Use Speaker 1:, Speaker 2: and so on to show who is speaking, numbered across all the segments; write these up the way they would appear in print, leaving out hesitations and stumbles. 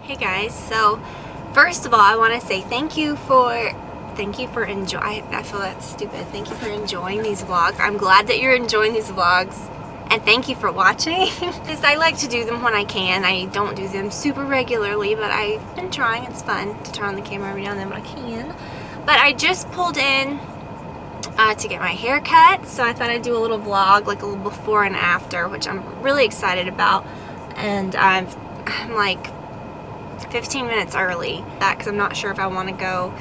Speaker 1: Hey guys, so first of all I want to say thank you for enjoying. I feel that's stupid. Thank you for enjoying these vlogs. I'm glad that you're enjoying these vlogs, and thank you for watching. Because I like to do them when I can. I don't do them super regularly, but I've been trying. It's fun to turn on the camera every now and then when I can. But I just pulled in to get my hair cut, so I thought I'd do a little vlog, like a little before and after, which I'm really excited about. And I'm like 15 minutes early, because I'm not sure if I want to go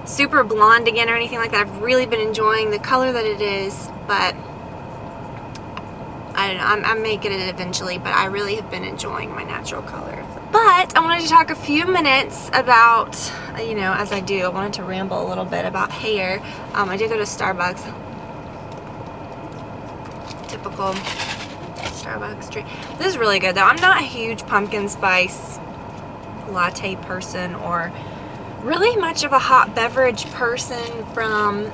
Speaker 1: super blonde again or anything like that. I've really been enjoying the color that it is, but I don't know, I may get it eventually, but I really have been enjoying my natural color. But I wanted to talk a few minutes about, you know, as I do, I wanted to ramble a little bit about hair. I did go to Starbucks. Typical Starbucks treat. This is really good though. I'm not a huge pumpkin spice latte person or really much of a hot beverage person from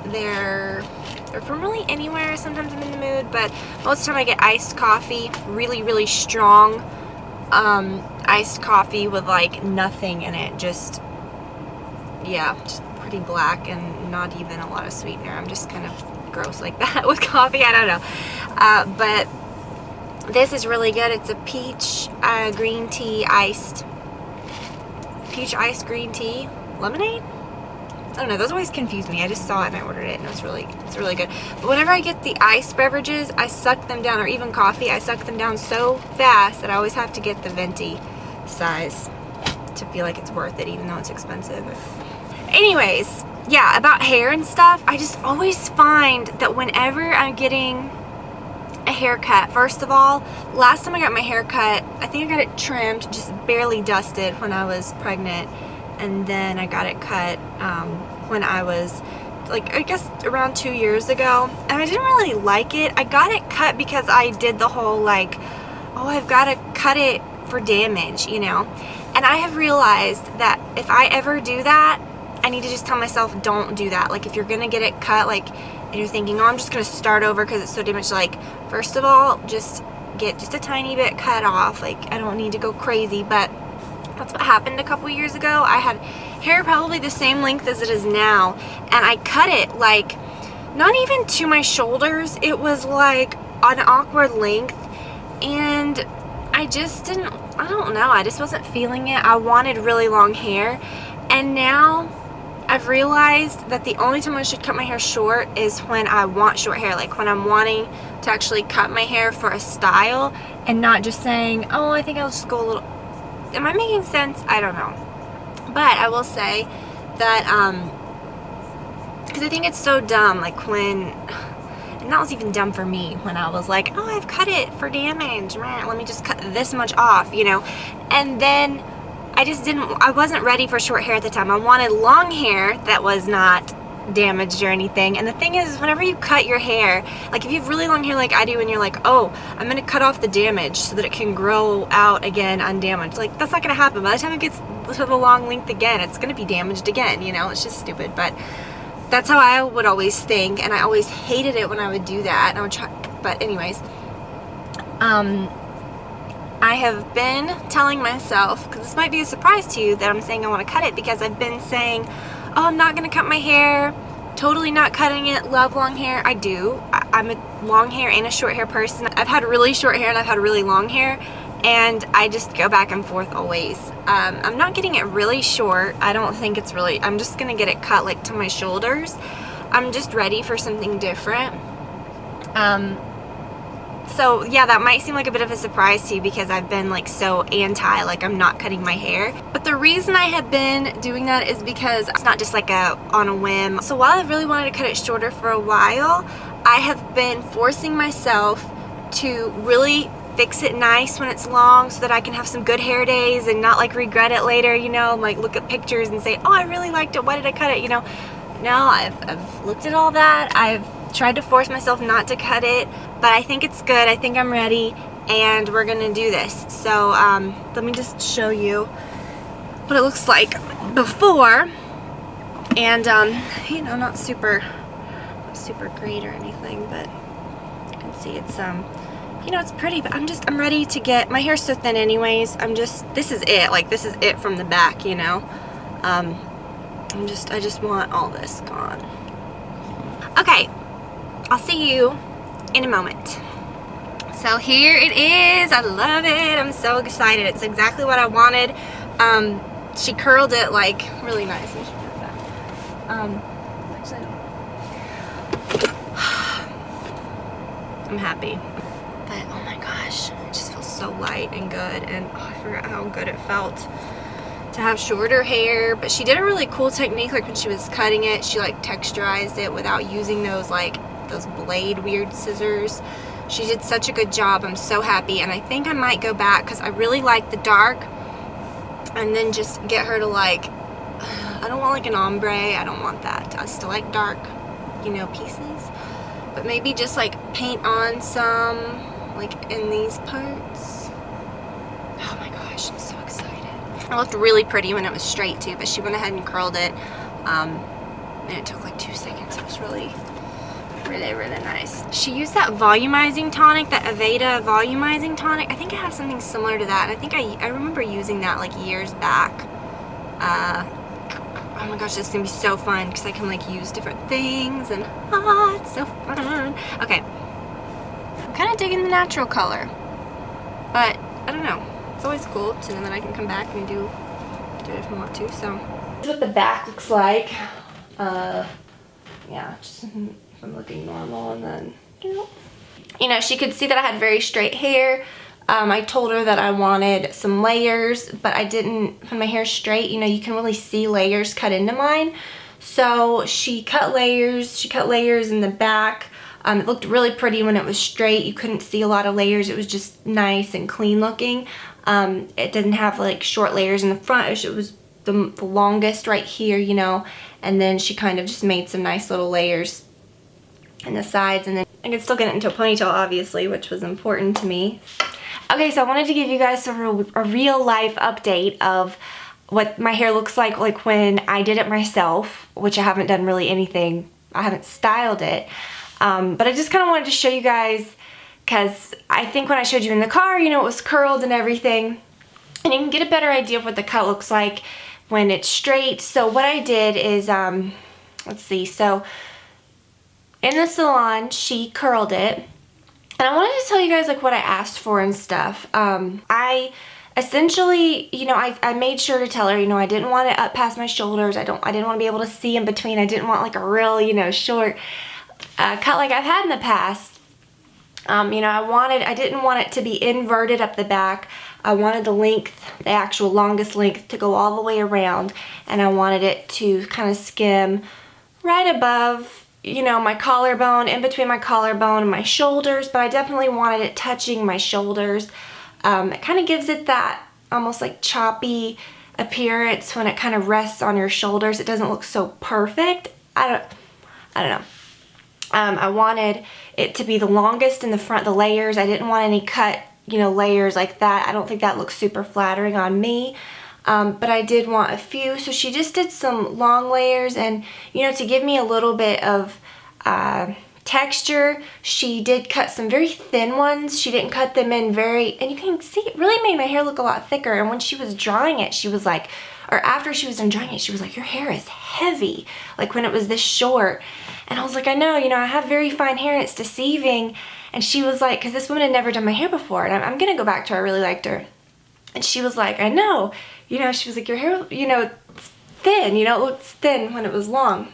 Speaker 1: really anywhere. Sometimes I'm in the mood, but most of the time I get iced coffee, really strong iced coffee with like nothing in it, just pretty black and not even a lot of sweetener. I'm just kind of gross like that with coffee. I don't know, but this is really good. It's a peach green tea iced green tea lemonade. I don't know, those always confuse me. I just saw it and I ordered it, and it's really good. But whenever I get the iced beverages, I suck them down, or even coffee, I suck them down so fast that I always have to get the venti size to feel like it's worth it, even though it's expensive. Anyways, yeah, about hair and stuff, I just always find that whenever I'm getting a haircut, first of all, last time I got my hair cut, I think I got it trimmed, just barely dusted when I was pregnant, and then I got it cut when I was like, I guess around 2 years ago, and I didn't really like it. I got it cut because I did the whole like, oh, I've got to cut it for damage, you know, and I have realized that if I ever do that, I need to just tell myself, don't do that. Like, if you're gonna get it cut, like, and you're thinking, oh, I'm just gonna start over because it's so damaged, like, first of all, just get just a tiny bit cut off. Like, I don't need to go crazy. But that's what happened a couple years ago. I had hair probably the same length as it is now, and I cut it like not even to my shoulders. It was like an awkward length, and I just didn't, I don't know, I just wasn't feeling it. I wanted really long hair, and now I've realized that the only time I should cut my hair short is when I want short hair, like when I'm wanting to actually cut my hair for a style, and not just saying, oh, I think I'll just go a little. Am I making sense? I don't know. But I will say that, because I think it's so dumb, like when, and that was even dumb for me, when I was like, oh, I've cut it for damage, let me just cut this much off, you know, and then I wasn't ready for short hair at the time. I wanted long hair that was not damaged or anything. And the thing is, whenever you cut your hair, like if you have really long hair like I do, and you're like, oh, I'm gonna cut off the damage so that it can grow out again undamaged, like that's not gonna happen. By the time it gets to the long length again, it's gonna be damaged again, you know. It's just stupid. But that's how I would always think, and I always hated it when I would do that, and I would try. But anyways, I have been telling myself, because this might be a surprise to you that I'm saying I want to cut it, because I've been saying, oh, I'm not going to cut my hair, totally not cutting it, love long hair. I do. I'm a long hair and a short hair person. I've had really short hair and I've had really long hair, and I just go back and forth always. I'm not getting it really short. I don't think it's really, I'm just going to get it cut like to my shoulders. I'm just ready for something different. So yeah, that might seem like a bit of a surprise to you, because I've been like so anti, like I'm not cutting my hair. But the reason I had been doing that is because it's not just like on a whim. So while I really wanted to cut it shorter for a while, I have been forcing myself to really fix it nice when it's long, so that I can have some good hair days and not like regret it later, you know, like look at pictures and say, oh, I really liked it, why did I cut it, you know. No, I've looked at all that. I've tried to force myself not to cut it, but I think it's good. I think I'm ready, and we're gonna do this. So let me just show you what it looks like before, and you know, not super great or anything, but you can see it's you know, it's pretty, but I'm ready to get, my hair's so thin anyways. This is it. Like, this is it from the back, you know. I just want all this gone. Okay, I'll see you in a moment. So here it is. I love it. I'm so excited. It's exactly what I wanted. She curled it like really nice. Let me show you that. Actually, I'm happy. But oh my gosh, it just feels so light and good. And oh, I forgot how good it felt to have shorter hair. But she did a really cool technique. Like when she was cutting it, she like texturized it without using those blade weird scissors. She did such a good job. I'm so happy. And I think I might go back because I really like the dark. And then just get her to like, I don't want like an ombre. I don't want that. I still like dark, you know, pieces. But maybe just like paint on some, like in these parts. Oh my gosh, I'm so excited. It looked really pretty when it was straight too, but she went ahead and curled it. And it took like 2 seconds. It was really, really, really nice. She used that volumizing tonic, that Aveda volumizing tonic. I think I have something similar to that. And I think I remember using that like years back. Oh my gosh, this is gonna be so fun because I can like use different things and it's so fun. Okay, I'm kind of digging the natural color, but I don't know. It's always cool to know that I can come back and do it if I want to. So this is what the back looks like. Yeah, just if I'm looking normal, and then you know, she could see that I had very straight hair. I told her that I wanted some layers, but I didn't, when my hair's straight, you know, you can really see layers cut into mine. So she cut layers in the back. It looked really pretty when it was straight. You couldn't see a lot of layers. It was just nice and clean looking. It didn't have like short layers in the front. It was the longest right here, you know, and then she kind of just made some nice little layers in the sides, and then I could still get it into a ponytail, obviously, which was important to me. Okay, so I wanted to give you guys a real life update of what my hair looks like when I did it myself, which I haven't done really anything. I haven't styled it. But I just kind of wanted to show you guys because I think when I showed you in the car, you know, it was curled and everything. And you can get a better idea of what the cut looks like when it's straight. So what I did is, let's see, so in the salon, she curled it. And I wanted to tell you guys like what I asked for and stuff. I essentially, you know, I made sure to tell her, you know, I didn't want it up past my shoulders. I didn't want to be able to see in between. I didn't want like a real, you know, short cut like I've had in the past. You know, I didn't want it to be inverted up the back. I wanted the length, the actual longest length, to go all the way around. And I wanted it to kind of skim right above, you know, my collarbone, in between my collarbone and my shoulders, but I definitely wanted it touching my shoulders. It kind of gives it that almost like choppy appearance when it kind of rests on your shoulders. It doesn't look so perfect. I don't know. I wanted it to be the longest in the front, the layers. I didn't want any cut, you know, layers like that. I don't think that looks super flattering on me. But I did want a few, so she just did some long layers, and you know, to give me a little bit of texture, she did cut some very thin ones. She didn't cut them in very, and you can see it really made my hair look a lot thicker. And when she was drying it, she was like, or after she was done drying it, she was like, your hair is heavy, like when it was this short. And I was like, I know, you know, I have very fine hair and it's deceiving. And she was like, because this woman had never done my hair before, and I'm gonna go back to her, I really liked her. And she was like, I know. You know, she was like, your hair, you know, it's thin. You know, it looks thin when it was long.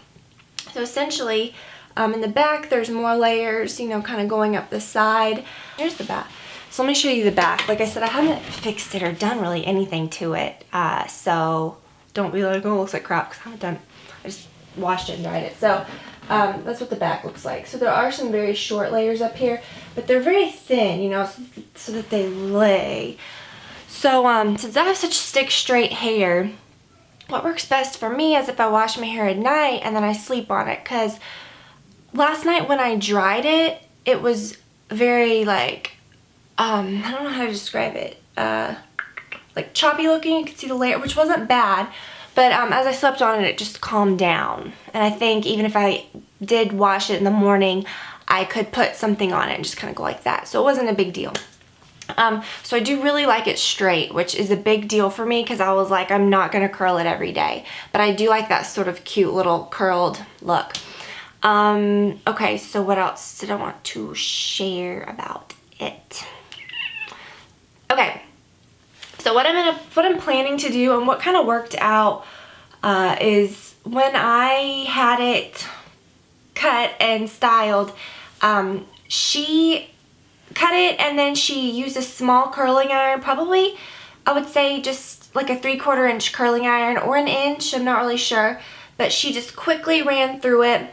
Speaker 1: So essentially, in the back, there's more layers, you know, kind of going up the side. Here's the back. So let me show you the back. Like I said, I haven't fixed it or done really anything to it. So don't be like, oh, it looks like crap, because I haven't done, I just washed it and dried it. So that's what the back looks like. So there are some very short layers up here, but they're very thin, you know, so that they lay. So since I have such stick straight hair, what works best for me is if I wash my hair at night and then I sleep on it, because last night when I dried it, it was very like, I don't know how to describe it, like choppy looking. You could see the layer, which wasn't bad, but as I slept on it, it just calmed down. And I think even if I did wash it in the morning, I could put something on it and just kind of go like that. So it wasn't a big deal. So I do really like it straight, which is a big deal for me because I was like, I'm not going to curl it every day. But I do like that sort of cute little curled look. Okay, so what else did I want to share about it? Okay, so what I'm planning to do and what kind of worked out is when I had it cut and styled, she cut it and then she used a small curling iron, probably I would say just like a 3/4 inch curling iron or an inch, I'm not really sure, but she just quickly ran through it,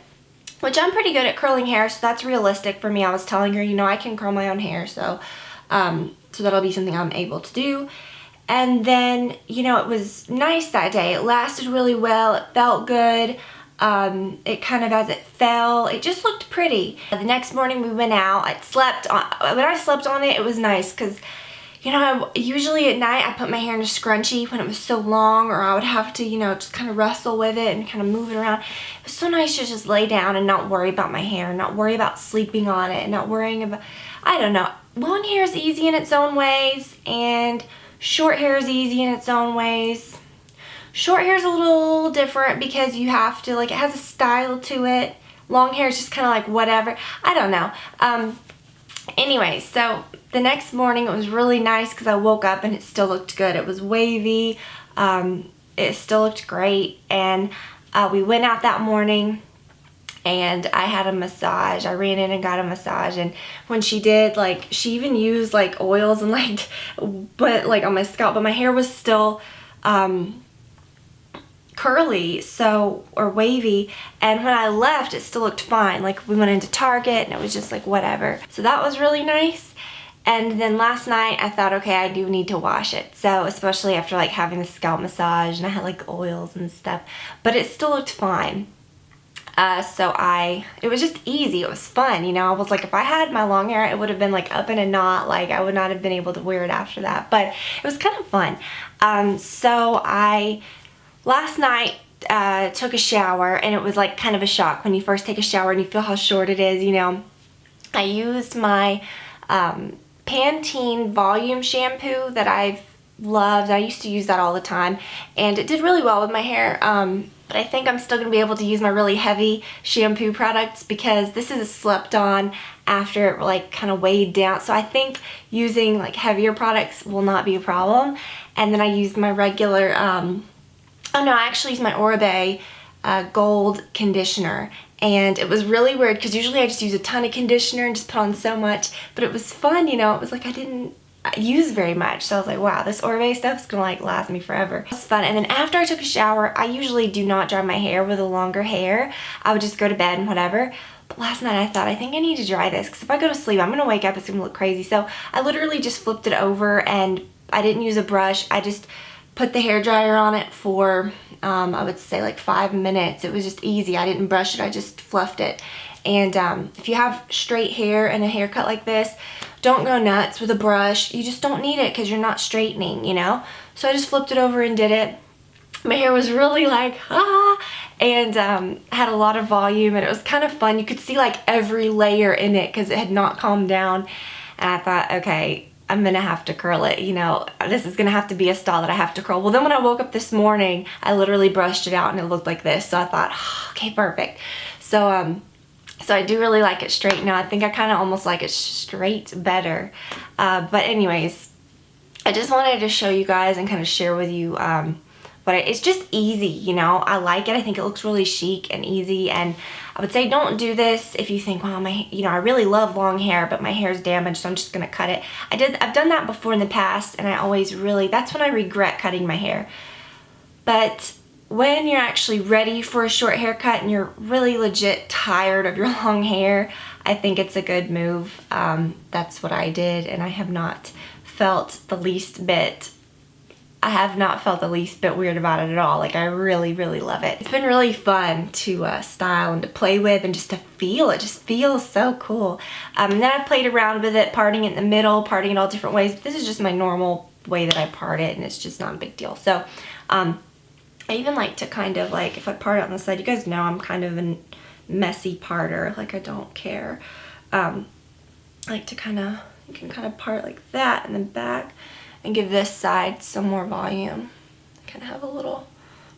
Speaker 1: which I'm pretty good at curling hair, so that's realistic for me. I was telling her, you know, I can curl my own hair, so so that'll be something I'm able to do. And then, you know, it was nice that day. It lasted really well. It felt good. It kind of, as it fell, it just looked pretty. The next morning we went out. When I slept on it, it was nice because, you know, usually at night I put my hair in a scrunchie when it was so long, or I would have to, you know, just kind of wrestle with it and kind of move it around. It was so nice to just lay down and not worry about my hair, not worry about sleeping on it, and not worrying about, I don't know. Long hair is easy in its own ways, and short hair is easy in its own ways. Short hair is a little different because you have to, like, it has a style to it. Long hair is just kind of like whatever. I don't know. Anyway, so the next morning it was really nice because I woke up and it still looked good. It was wavy. It still looked great. And we went out that morning and I had a massage. I ran in and got a massage, and when she did, like, she even used like oils and like, but like on my scalp, but my hair was still curly, so, or wavy, and when I left it still looked fine. Like, we went into Target and it was just like whatever. So that was really nice. And then last night I thought, okay, I do need to wash it. So especially after like having the scalp massage and I had like oils and stuff, but it still looked fine. It was just easy. It was fun, you know. I was like, if I had my long hair, it would have been like up in a knot. Like, I would not have been able to wear it after that, but it was kind of fun. Last night, took a shower, and it was like kind of a shock when you first take a shower and you feel how short it is, you know. I used my Pantene volume shampoo that I've loved. I used to use that all the time, and it did really well with my hair. But I think I'm still going to be able to use my really heavy shampoo products because this is slept on after it like kind of weighed down. So I think using like heavier products will not be a problem. And then I used my regular, I actually used my Oribe gold conditioner. And it was really weird because usually I just use a ton of conditioner and just put on so much. But it was fun, you know. It was like I didn't use very much, so I was like, wow, this Oribe stuff is gonna like last me forever. It was fun. And then after I took a shower, I usually do not dry my hair with a longer hair. I would just go to bed and whatever. But last night I thought, I think I need to dry this because if I go to sleep, I'm gonna wake up, it's gonna look crazy. So I literally just flipped it over, and I didn't use a brush. I just put the hair dryer on it for I would say like 5 minutes. It was just easy. I didn't brush it, I just fluffed it. And if you have straight hair and a haircut like this, don't go nuts with a brush. You just don't need it because you're not straightening, you know? So I just flipped it over and did it. My hair was really like, and had a lot of volume, and it was kind of fun. You could see like every layer in it because it had not calmed down. And I thought, okay, I'm gonna have to curl it, you know, this is gonna have to be a style that I have to curl. Well, then when I woke up this morning, I literally brushed it out and it looked like this. So I thought, okay, perfect. So I do really like it straight now. I think I kind of almost like it straight better. But anyways, I just wanted to show you guys and kind of share with you it's just easy, you know. I like it. I think it looks really chic and easy, and I would say don't do this if you think, well, I really love long hair, but my hair's damaged, so I'm just gonna cut it. I've done that before in the past, and that's when I regret cutting my hair. But when you're actually ready for a short haircut and you're really legit tired of your long hair, I think it's a good move. That's what I did, and I have not felt the least bit weird about it at all. Like, I really, really love it. It's been really fun to style and to play with and just to feel. It just feels so cool. And then I played around with it, parting it in the middle, parting it all different ways. But this is just my normal way that I part it, and it's just not a big deal. So, I even like to kind of like, if I part it on the side, you guys know I'm kind of a messy parter. Like, I don't care. I like to you can kind of part like that and then back and give this side some more volume. Kind of have a little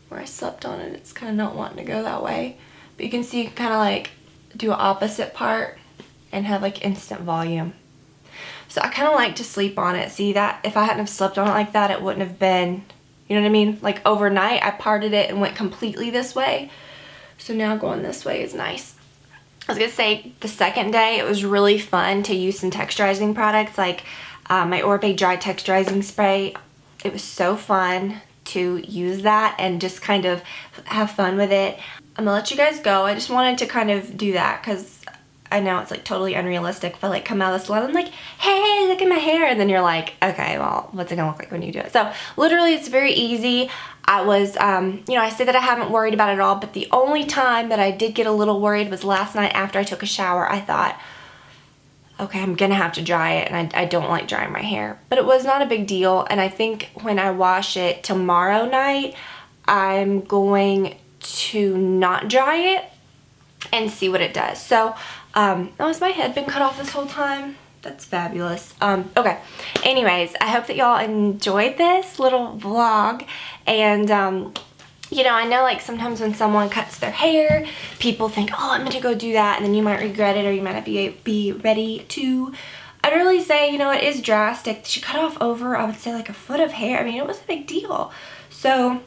Speaker 1: where I slept on it. It's kind of not wanting to go that way. But you can see you can kind of like do an opposite part and have like instant volume. So I kind of like to sleep on it. See that if I hadn't have slept on it like that, it wouldn't have been, you know what I mean? Like overnight, I parted it and went completely this way. So now going this way is nice. I was gonna say the second day, it was really fun to use some texturizing products like my Orbe Dry Texturizing Spray. It was so fun to use that and just kind of have fun with it. I'm gonna let you guys go. I just wanted to kind of do that because I know it's like totally unrealistic if I like come out of the salon and I'm like, hey, look at my hair. And then you're like, okay, well, what's it gonna look like when you do it? So literally it's very easy. I was, you know, I say that I haven't worried about it at all, but the only time that I did get a little worried was last night after I took a shower. I thought, okay, I'm gonna have to dry it, and I don't like drying my hair. But it was not a big deal, and I think when I wash it tomorrow night, I'm going to not dry it and see what it does. So, oh, has my head been cut off this whole time? That's fabulous. Okay, anyways, I hope that y'all enjoyed this little vlog, and you know, I know like sometimes when someone cuts their hair, people think, oh, I'm gonna go do that, and then you might regret it or you might not be ready to. I'd really say, you know, it is drastic. She cut off over, I would say, like a foot of hair. I mean, it was a big deal. So,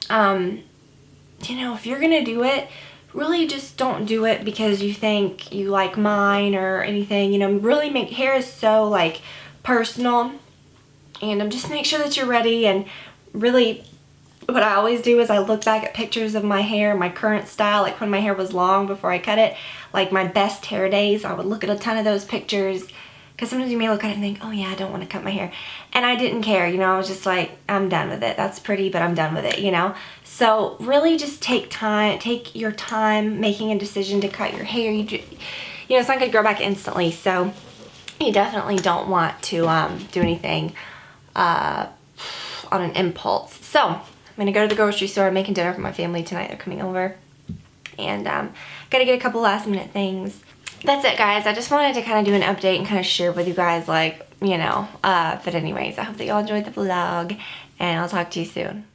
Speaker 1: you know, if you're gonna do it, really just don't do it because you think you like mine or anything. You know, really hair is so like personal, and just make sure that you're ready. And really, what I always do is I look back at pictures of my hair, my current style, like when my hair was long before I cut it, like my best hair days. I would look at a ton of those pictures because sometimes you may look at it and think, oh yeah, I don't want to cut my hair. And I didn't care, you know, I was just like, I'm done with it. That's pretty, but I'm done with it, you know? So really just take your time making a decision to cut your hair. You know, it's not going to grow back instantly, so you definitely don't want to do anything on an impulse. So I'm gonna go to the grocery store. I'm making dinner for my family tonight. They're coming over, and gotta get a couple last minute things. That's it, guys. I just wanted to kind of do an update and kind of share with you guys, like, you know, but anyways, I hope that y'all enjoyed the vlog, and I'll talk to you soon.